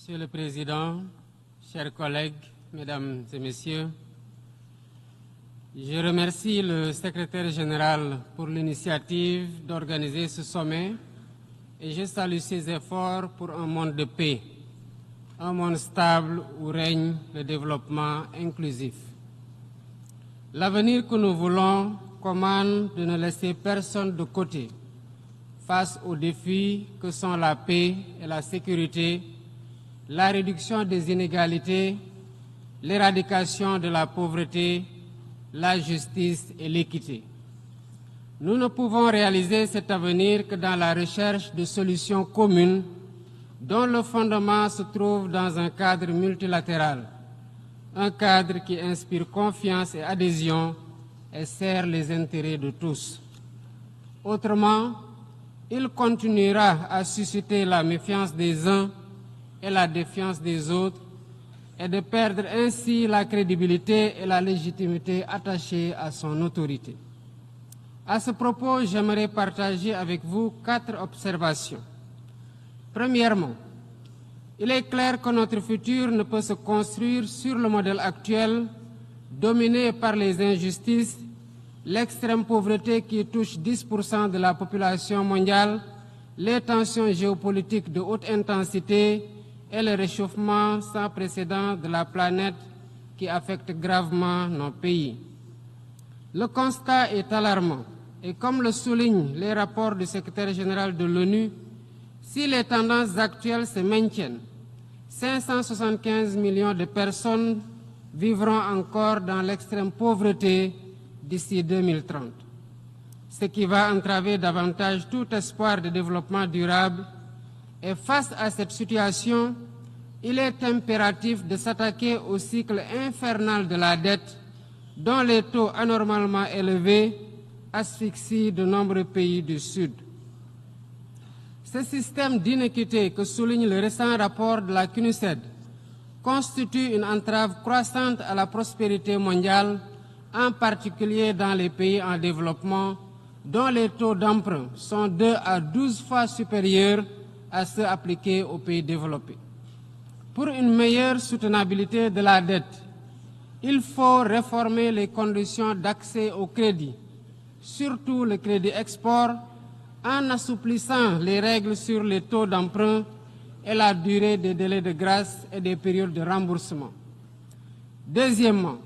Monsieur le Président, chers collègues, Mesdames et Messieurs, je remercie le Secrétaire général pour l'initiative d'organiser ce sommet et je salue ses efforts pour un monde de paix, un monde stable où règne le développement inclusif. L'avenir que nous voulons commande de ne laisser personne de côté face aux défis que sont la paix et la sécurité, la réduction des inégalités, l'éradication de la pauvreté, la justice et l'équité. Nous ne pouvons réaliser cet avenir que dans la recherche de solutions communes dont le fondement se trouve dans un cadre multilatéral, un cadre qui inspire confiance et adhésion et sert les intérêts de tous. Autrement, il continuera à susciter la méfiance des uns et la défiance des autres et de perdre ainsi la crédibilité et la légitimité attachées à son autorité. À ce propos, j'aimerais partager avec vous 4 observations. Premièrement, il est clair que notre futur ne peut se construire sur le modèle actuel, dominé par les injustices, l'extrême pauvreté qui touche 10% de la population mondiale, les tensions géopolitiques de haute intensité et le réchauffement sans précédent de la planète qui affecte gravement nos pays. Le constat est alarmant et comme le soulignent les rapports du secrétaire général de l'ONU, si les tendances actuelles se maintiennent, 575 millions de personnes vivront encore dans l'extrême pauvreté d'ici 2030, ce qui va entraver davantage tout espoir de développement durable. Et face à cette situation, il est impératif de s'attaquer au cycle infernal de la dette, dont les taux anormalement élevés asphyxient de nombreux pays du Sud. Ce système d'inéquité que souligne le récent rapport de la CNUSED constitue une entrave croissante à la prospérité mondiale, en particulier dans les pays en développement, dont les taux d'emprunt sont 2 à 12 fois supérieurs à ceux appliqués aux pays développés. Pour une meilleure soutenabilité de la dette, il faut réformer les conditions d'accès au crédit, surtout le crédit export, en assouplissant les règles sur les taux d'emprunt et la durée des délais de grâce et des périodes de remboursement. Deuxièmement,